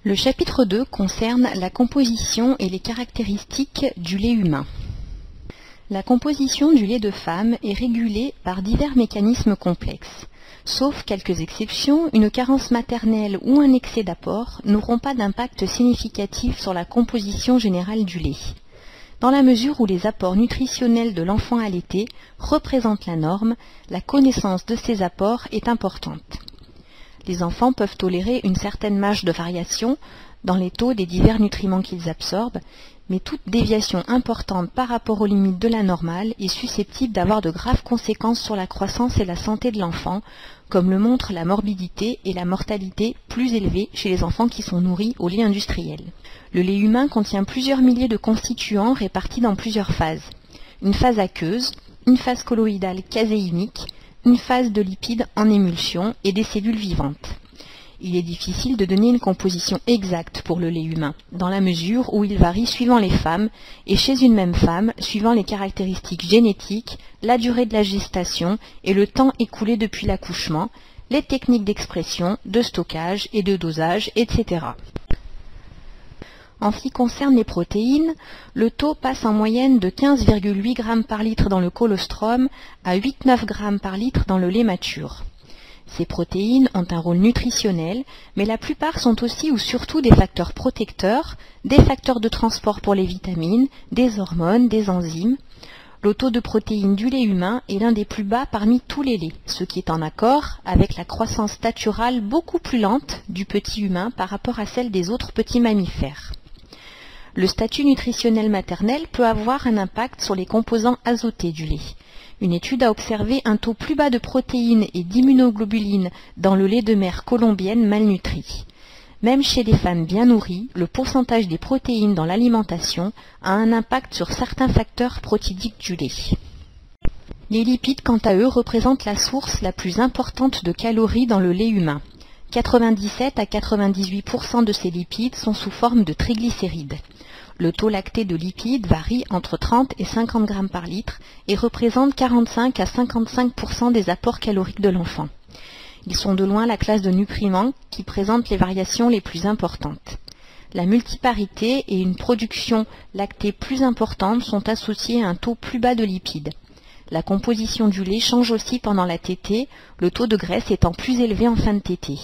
Le chapitre 2 concerne la composition et les caractéristiques du lait humain. La composition du lait de femme est régulée par divers mécanismes complexes. Sauf quelques exceptions, une carence maternelle ou un excès d'apport n'auront pas d'impact significatif sur la composition générale du lait, dans la mesure où les apports nutritionnels de l'enfant allaité représentent la norme. La connaissance de ces apports est importante. Les enfants peuvent tolérer une certaine marge de variation dans les taux des divers nutriments qu'ils absorbent, mais toute déviation importante par rapport aux limites de la normale est susceptible d'avoir de graves conséquences sur la croissance et la santé de l'enfant, comme le montrent la morbidité et la mortalité plus élevées chez les enfants qui sont nourris au lait industriel. Le lait humain contient plusieurs milliers de constituants répartis dans plusieurs phases. Une phase aqueuse, une phase colloïdale caséinique, une phase de lipides en émulsion et des cellules vivantes. Il est difficile de donner une composition exacte pour le lait humain, dans la mesure où il varie suivant les femmes et chez une même femme, suivant les caractéristiques génétiques, la durée de la gestation et le temps écoulé depuis l'accouchement, les techniques d'expression, de stockage et de dosage, etc. En ce qui concerne les protéines, le taux passe en moyenne de 15,8 g par litre dans le colostrum à 8,9 g par litre dans le lait mature. Ces protéines ont un rôle nutritionnel, mais la plupart sont aussi ou surtout des facteurs protecteurs, des facteurs de transport pour les vitamines, des hormones, des enzymes. Le taux de protéines du lait humain est l'un des plus bas parmi tous les laits, ce qui est en accord avec la croissance staturale beaucoup plus lente du petit humain par rapport à celle des autres petits mammifères. Le statut nutritionnel maternel peut avoir un impact sur les composants azotés du lait. Une étude a observé un taux plus bas de protéines et d'immunoglobulines dans le lait de mère colombienne malnutrie. Même chez les femmes bien nourries, le pourcentage des protéines dans l'alimentation a un impact sur certains facteurs protidiques du lait. Les lipides, quant à eux, représentent la source la plus importante de calories dans le lait humain. 97 à 98% de ces lipides sont sous forme de triglycérides. Le taux lacté de lipides varie entre 30 et 50 g par litre et représente 45 à 55% des apports caloriques de l'enfant. Ils sont de loin la classe de nutriments qui présente les variations les plus importantes. La multiparité et une production lactée plus importante sont associées à un taux plus bas de lipides. La composition du lait change aussi pendant la tétée, le taux de graisse étant plus élevé en fin de tétée.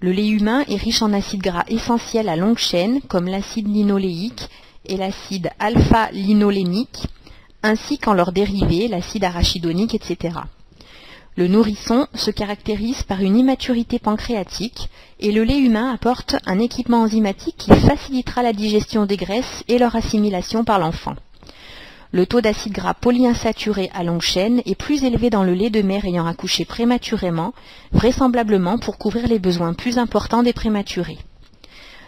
Le lait humain est riche en acides gras essentiels à longue chaîne, comme l'acide linoléique et l'acide alpha-linolénique, ainsi qu'en leurs dérivés, l'acide arachidonique, etc. Le nourrisson se caractérise par une immaturité pancréatique et le lait humain apporte un équipement enzymatique qui facilitera la digestion des graisses et leur assimilation par l'enfant. Le taux d'acides gras polyinsaturés à longue chaîne est plus élevé dans le lait de mère ayant accouché prématurément, vraisemblablement pour couvrir les besoins plus importants des prématurés.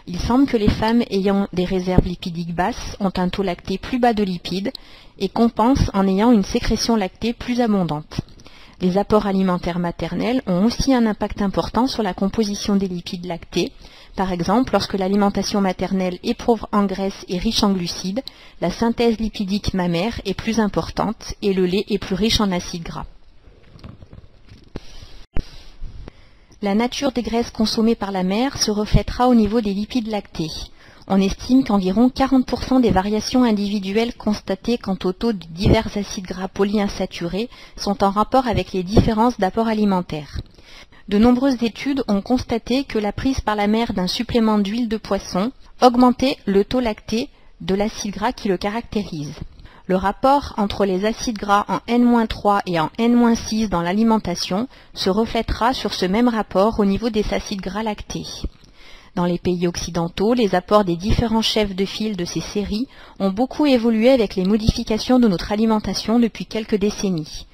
Il semble que les femmes ayant des réserves lipidiques basses ont un taux lacté plus bas de lipides et compensent en ayant une sécrétion lactée plus abondante. Les apports alimentaires maternels ont aussi un impact important sur la composition des lipides lactés. Par exemple, lorsque l'alimentation maternelle est pauvre en graisse et riche en glucides, la synthèse lipidique mammaire est plus importante et le lait est plus riche en acides gras. La nature des graisses consommées par la mère se reflètera au niveau des lipides lactés. On estime qu'environ 40% des variations individuelles constatées quant au taux de divers acides gras polyinsaturés sont en rapport avec les différences d'apport alimentaire. De nombreuses études ont constaté que la prise par la mère d'un supplément d'huile de poisson augmentait le taux lacté de l'acide gras qui le caractérise. Le rapport entre les acides gras en N-3 et en N-6 dans l'alimentation se reflètera sur ce même rapport au niveau des acides gras lactés. Dans les pays occidentaux, les apports des différents chefs de file de ces séries ont beaucoup évolué avec les modifications de notre alimentation depuis quelques décennies.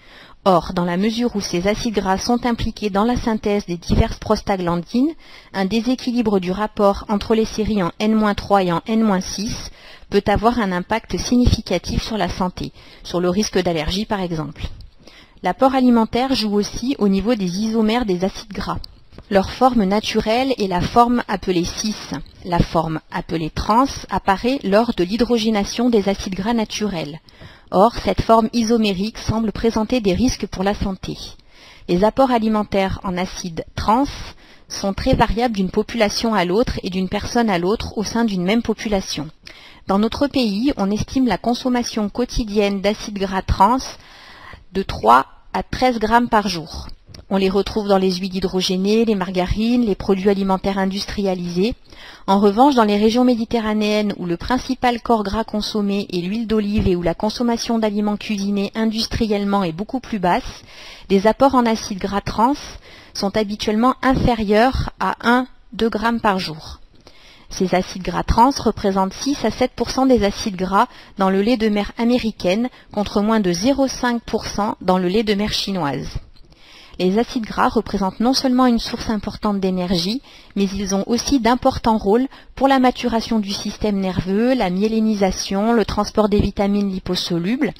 Or, dans la mesure où ces acides gras sont impliqués dans la synthèse des diverses prostaglandines, un déséquilibre du rapport entre les séries en N-3 et en N-6 peut avoir un impact significatif sur la santé, sur le risque d'allergie par exemple. L'apport alimentaire joue aussi au niveau des isomères des acides gras. Leur forme naturelle est la forme appelée cis. La forme appelée trans apparaît lors de l'hydrogénation des acides gras naturels. Or, cette forme isomérique semble présenter des risques pour la santé. Les apports alimentaires en acides trans sont très variables d'une population à l'autre et d'une personne à l'autre au sein d'une même population. Dans notre pays, on estime la consommation quotidienne d'acides gras trans de 3 à 13 grammes par jour. On les retrouve dans les huiles hydrogénées, les margarines, les produits alimentaires industrialisés. En revanche, dans les régions méditerranéennes où le principal corps gras consommé est l'huile d'olive et où la consommation d'aliments cuisinés industriellement est beaucoup plus basse, les apports en acides gras trans sont habituellement inférieurs à 1-2 grammes par jour. Ces acides gras trans représentent 6 à 7% des acides gras dans le lait de mer américaine contre moins de 0,5% dans le lait de mer chinoise. Les acides gras représentent non seulement une source importante d'énergie, mais ils ont aussi d'importants rôles pour la maturation du système nerveux, la myélinisation, le transport des vitamines liposolubles.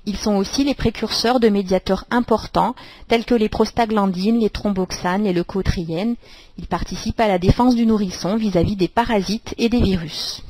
Ils sont aussi les précurseurs de médiateurs importants tels que les prostaglandines, les thromboxanes, les leucotriènes. Ils participent à la défense du nourrisson vis-à-vis des parasites et des virus.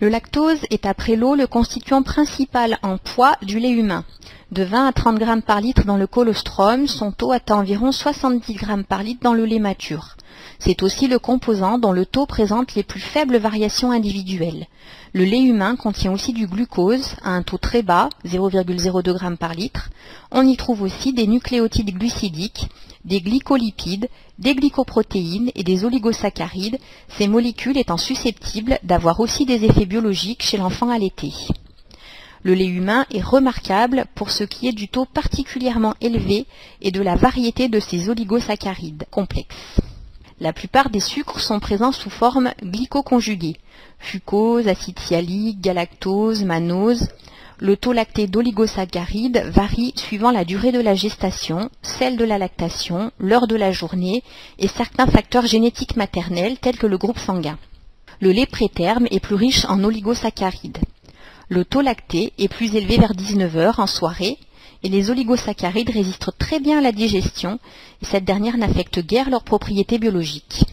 Le lactose est après l'eau le constituant principal en poids du lait humain. De 20 à 30 grammes par litre dans le colostrum, son taux atteint environ 70 grammes par litre dans le lait mature. C'est aussi le composant dont le taux présente les plus faibles variations individuelles. Le lait humain contient aussi du glucose à un taux très bas, 0,02 g par litre. On y trouve aussi des nucléotides glucidiques, des glycolipides, des glycoprotéines et des oligosaccharides, ces molécules étant susceptibles d'avoir aussi des effets biologiques chez l'enfant allaité. Le lait humain est remarquable pour ce qui est du taux particulièrement élevé et de la variété de ses oligosaccharides complexes. La plupart des sucres sont présents sous forme glycoconjuguée, fucose, acide sialique, galactose, mannose. Le taux lacté d'oligosaccharides varie suivant la durée de la gestation, celle de la lactation, l'heure de la journée et certains facteurs génétiques maternels tels que le groupe sanguin. Le lait préterme est plus riche en oligosaccharides. Le taux lacté est plus élevé vers 19 h en soirée et les oligosaccharides résistent très bien à la digestion et cette dernière n'affecte guère leurs propriétés biologiques.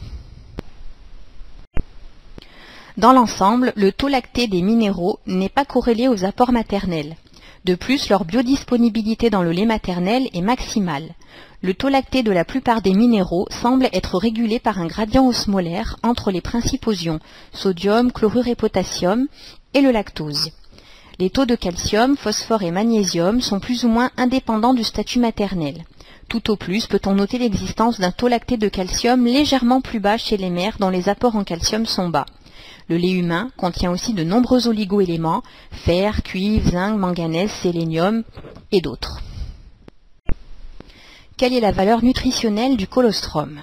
Dans l'ensemble, le taux lacté des minéraux n'est pas corrélé aux apports maternels. De plus, leur biodisponibilité dans le lait maternel est maximale. Le taux lacté de la plupart des minéraux semble être régulé par un gradient osmolaire entre les principaux ions, sodium, chlorure et potassium, et le lactose. Les taux de calcium, phosphore et magnésium sont plus ou moins indépendants du statut maternel. Tout au plus peut-on noter l'existence d'un taux lacté de calcium légèrement plus bas chez les mères dont les apports en calcium sont bas. Le lait humain contient aussi de nombreux oligo-éléments, fer, cuivre, zinc, manganèse, sélénium et d'autres. Quelle est la valeur nutritionnelle du colostrum ?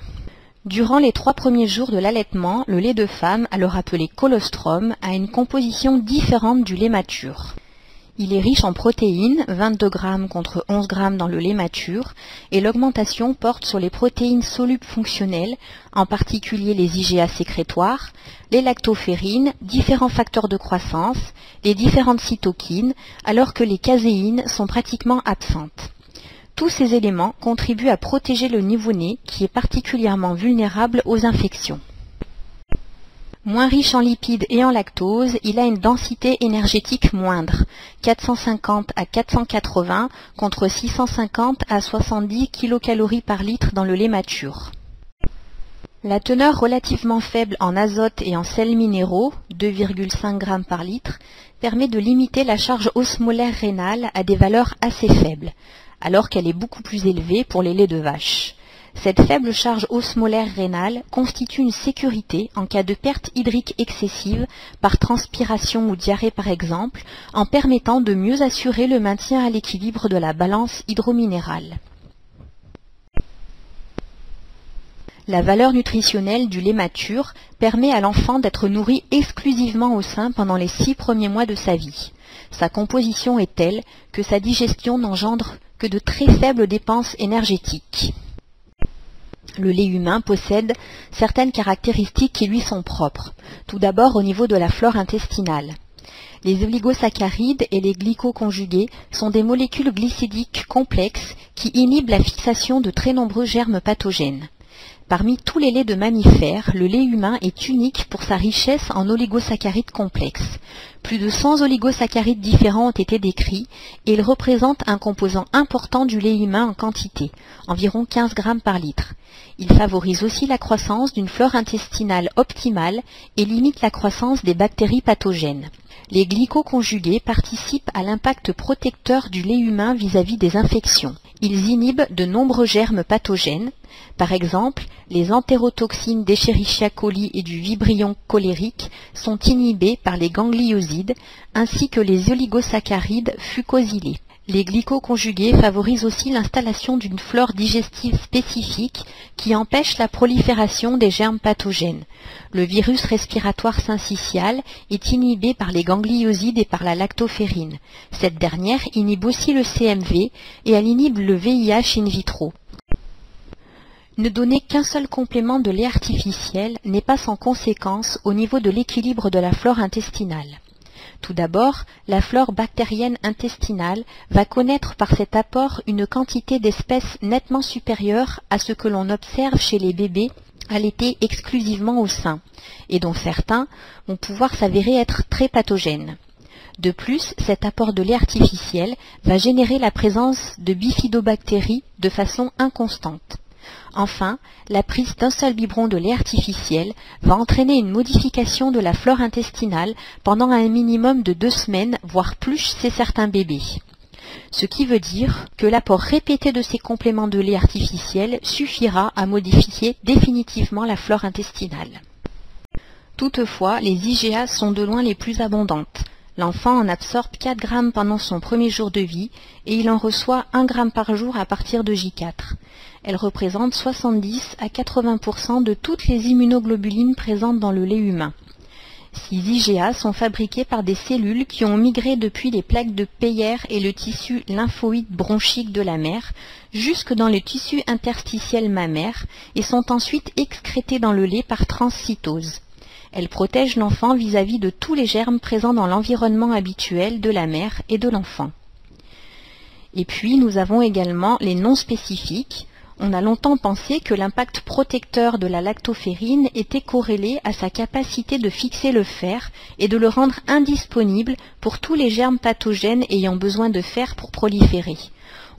Durant les 3 premiers jours de l'allaitement, le lait de femme, alors appelé colostrum, a une composition différente du lait mature. Il est riche en protéines, 22 g contre 11 g dans le lait mature, et l'augmentation porte sur les protéines solubles fonctionnelles, en particulier les IgA sécrétoires, les lactoferrines, différents facteurs de croissance, les différentes cytokines, alors que les caséines sont pratiquement absentes. Tous ces éléments contribuent à protéger le nouveau-né qui est particulièrement vulnérable aux infections. Moins riche en lipides et en lactose, il a une densité énergétique moindre, 450 à 480 contre 650 à 70 kcal par litre dans le lait mature. La teneur relativement faible en azote et en sels minéraux, 2,5 g par litre, permet de limiter la charge osmolaire rénale à des valeurs assez faibles, alors qu'elle est beaucoup plus élevée pour les laits de vache. Cette faible charge osmolaire rénale constitue une sécurité en cas de perte hydrique excessive par transpiration ou diarrhée par exemple, en permettant de mieux assurer le maintien à l'équilibre de la balance hydrominérale. La valeur nutritionnelle du lait mature permet à l'enfant d'être nourri exclusivement au sein pendant les 6 premiers mois de sa vie. Sa composition est telle que sa digestion n'engendre que de très faibles dépenses énergétiques. Le lait humain possède certaines caractéristiques qui lui sont propres. Tout d'abord au niveau de la flore intestinale. Les oligosaccharides et les glycoconjugués sont des molécules glycidiques complexes qui inhibent la fixation de très nombreux germes pathogènes. Parmi tous les laits de mammifères, le lait humain est unique pour sa richesse en oligosaccharides complexes. Plus de 100 oligosaccharides différents ont été décrits et ils représentent un composant important du lait humain en quantité, environ 15 grammes par litre. Il favorise aussi la croissance d'une flore intestinale optimale et limite la croissance des bactéries pathogènes. Les glycoconjugués participent à l'impact protecteur du lait humain vis-à-vis des infections. Ils inhibent de nombreux germes pathogènes. Par exemple, les entérotoxines d'Escherichia coli et du Vibrio cholerique sont inhibés par les gangliosides, ainsi que les oligosaccharides fucosylés. Les glycoconjugués favorisent aussi l'installation d'une flore digestive spécifique qui empêche la prolifération des germes pathogènes. Le virus respiratoire syncytial est inhibé par les gangliosides et par la lactoferrine. Cette dernière inhibe aussi le CMV et elle inhibe le VIH in vitro. Ne donner qu'un seul complément de lait artificiel n'est pas sans conséquence au niveau de l'équilibre de la flore intestinale. Tout d'abord, la flore bactérienne intestinale va connaître par cet apport une quantité d'espèces nettement supérieure à ce que l'on observe chez les bébés allaités exclusivement au sein, et dont certains vont pouvoir s'avérer être très pathogènes. De plus, cet apport de lait artificiel va générer la présence de bifidobactéries de façon inconstante. Enfin, la prise d'un seul biberon de lait artificiel va entraîner une modification de la flore intestinale pendant un minimum de 2 semaines, voire plus chez certains bébés. Ce qui veut dire que l'apport répété de ces compléments de lait artificiel suffira à modifier définitivement la flore intestinale. Toutefois, les IGA sont de loin les plus abondantes. L'enfant en absorbe 4 grammes pendant son premier jour de vie et il en reçoit 1 gramme par jour à partir de J4. Elles représentent 70 à 80% de toutes les immunoglobulines présentes dans le lait humain. Ces IGA sont fabriqués par des cellules qui ont migré depuis les plaques de Peyer et le tissu lymphoïde bronchique de la mère jusque dans le tissu interstitiel mammaire et sont ensuite excrétées dans le lait par transcytose. Elles protègent l'enfant vis-à-vis de tous les germes présents dans l'environnement habituel de la mère et de l'enfant. Et puis nous avons également les non spécifiques. On a longtemps pensé que l'impact protecteur de la lactoferrine était corrélé à sa capacité de fixer le fer et de le rendre indisponible pour tous les germes pathogènes ayant besoin de fer pour proliférer.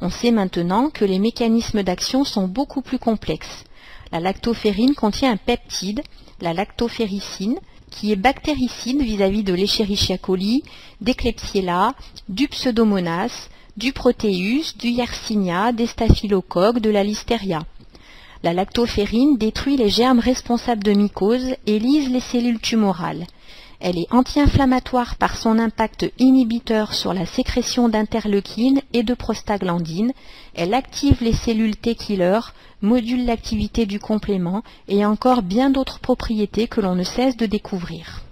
On sait maintenant que les mécanismes d'action sont beaucoup plus complexes. La lactoferrine contient un peptide, la lactoferricine, qui est bactéricide vis-à-vis de l'Escherichia coli, des Klebsiella, du Pseudomonas, du Proteus, du Yersinia, des Staphylocoques, de la Listeria. La lactoferrine détruit les germes responsables de mycose et lyse les cellules tumorales. Elle est anti-inflammatoire par son impact inhibiteur sur la sécrétion d'interleukines et de prostaglandines. Elle active les cellules T-killer, module l'activité du complément et encore bien d'autres propriétés que l'on ne cesse de découvrir.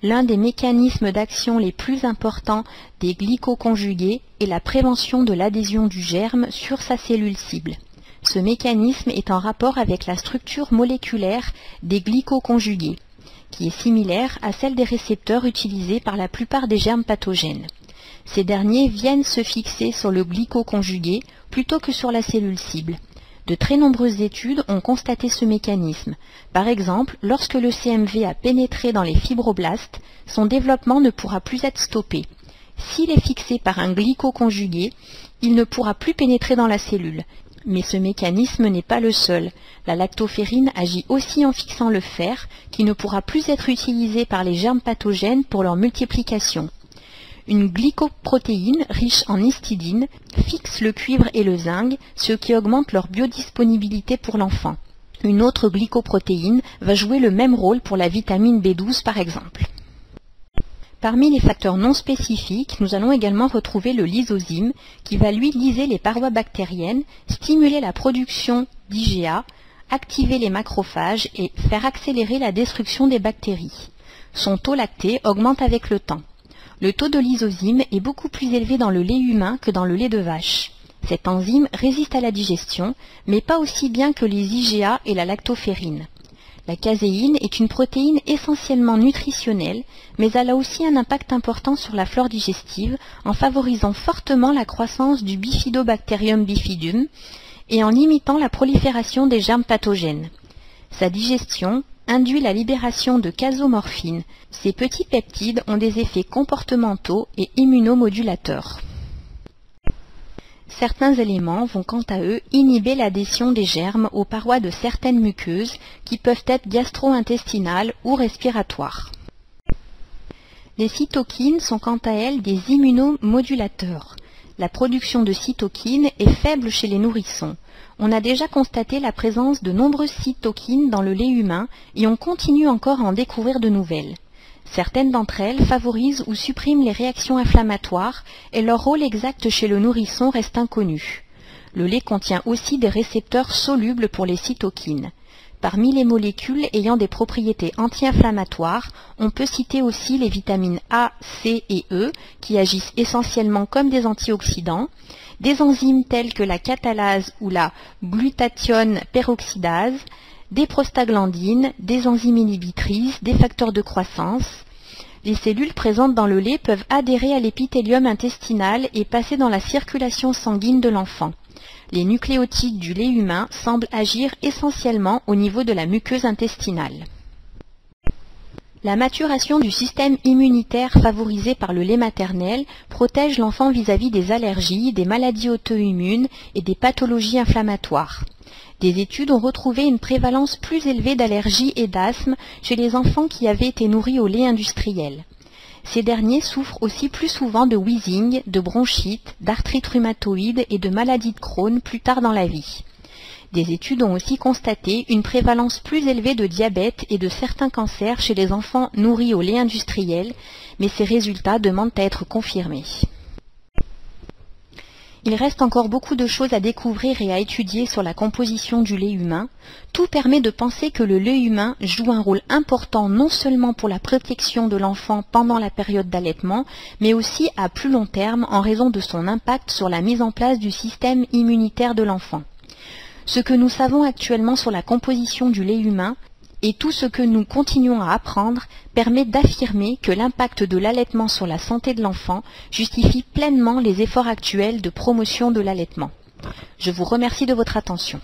L'un des mécanismes d'action les plus importants des glycoconjugués est la prévention de l'adhésion du germe sur sa cellule cible. Ce mécanisme est en rapport avec la structure moléculaire des glycoconjugués, qui est similaire à celle des récepteurs utilisés par la plupart des germes pathogènes. Ces derniers viennent se fixer sur le glycoconjugué plutôt que sur la cellule cible. De très nombreuses études ont constaté ce mécanisme. Par exemple, lorsque le CMV a pénétré dans les fibroblastes, son développement ne pourra plus être stoppé. S'il est fixé par un glycoconjugué, il ne pourra plus pénétrer dans la cellule. Mais ce mécanisme n'est pas le seul. La lactoferrine agit aussi en fixant le fer, qui ne pourra plus être utilisé par les germes pathogènes pour leur multiplication. Une glycoprotéine riche en histidine fixe le cuivre et le zinc, ce qui augmente leur biodisponibilité pour l'enfant. Une autre glycoprotéine va jouer le même rôle pour la vitamine B12 par exemple. Parmi les facteurs non spécifiques, nous allons également retrouver le lysozyme qui va lui lyser les parois bactériennes, stimuler la production d'IgA, activer les macrophages et faire accélérer la destruction des bactéries. Son taux lacté augmente avec le temps. Le taux de lysozyme est beaucoup plus élevé dans le lait humain que dans le lait de vache. Cette enzyme résiste à la digestion, mais pas aussi bien que les IgA et la lactoferrine. La caséine est une protéine essentiellement nutritionnelle, mais elle a aussi un impact important sur la flore digestive en favorisant fortement la croissance du Bifidobacterium bifidum et en limitant la prolifération des germes pathogènes. Sa digestion induit la libération de casomorphine. Ces petits peptides ont des effets comportementaux et immunomodulateurs. Certains éléments vont quant à eux inhiber l'adhésion des germes aux parois de certaines muqueuses qui peuvent être gastro-intestinales ou respiratoires. Les cytokines sont quant à elles des immunomodulateurs. La production de cytokines est faible chez les nourrissons. On a déjà constaté la présence de nombreuses cytokines dans le lait humain et on continue encore à en découvrir de nouvelles. Certaines d'entre elles favorisent ou suppriment les réactions inflammatoires et leur rôle exact chez le nourrisson reste inconnu. Le lait contient aussi des récepteurs solubles pour les cytokines. Parmi les molécules ayant des propriétés anti-inflammatoires, on peut citer aussi les vitamines A, C et E qui agissent essentiellement comme des antioxydants, des enzymes telles que la catalase ou la glutathione peroxydase, des prostaglandines, des enzymes inhibitrices, des facteurs de croissance. Les cellules présentes dans le lait peuvent adhérer à l'épithélium intestinal et passer dans la circulation sanguine de l'enfant. Les nucléotides du lait humain semblent agir essentiellement au niveau de la muqueuse intestinale. La maturation du système immunitaire favorisée par le lait maternel protège l'enfant vis-à-vis des allergies, des maladies auto-immunes et des pathologies inflammatoires. Des études ont retrouvé une prévalence plus élevée d'allergies et d'asthme chez les enfants qui avaient été nourris au lait industriel. Ces derniers souffrent aussi plus souvent de wheezing, de bronchite, d'arthrite rhumatoïde et de maladie de Crohn plus tard dans la vie. Des études ont aussi constaté une prévalence plus élevée de diabète et de certains cancers chez les enfants nourris au lait industriel, mais ces résultats demandent à être confirmés. Il reste encore beaucoup de choses à découvrir et à étudier sur la composition du lait humain. Tout permet de penser que le lait humain joue un rôle important non seulement pour la protection de l'enfant pendant la période d'allaitement, mais aussi à plus long terme en raison de son impact sur la mise en place du système immunitaire de l'enfant. Ce que nous savons actuellement sur la composition du lait humain et tout ce que nous continuons à apprendre permet d'affirmer que l'impact de l'allaitement sur la santé de l'enfant justifie pleinement les efforts actuels de promotion de l'allaitement. Je vous remercie de votre attention.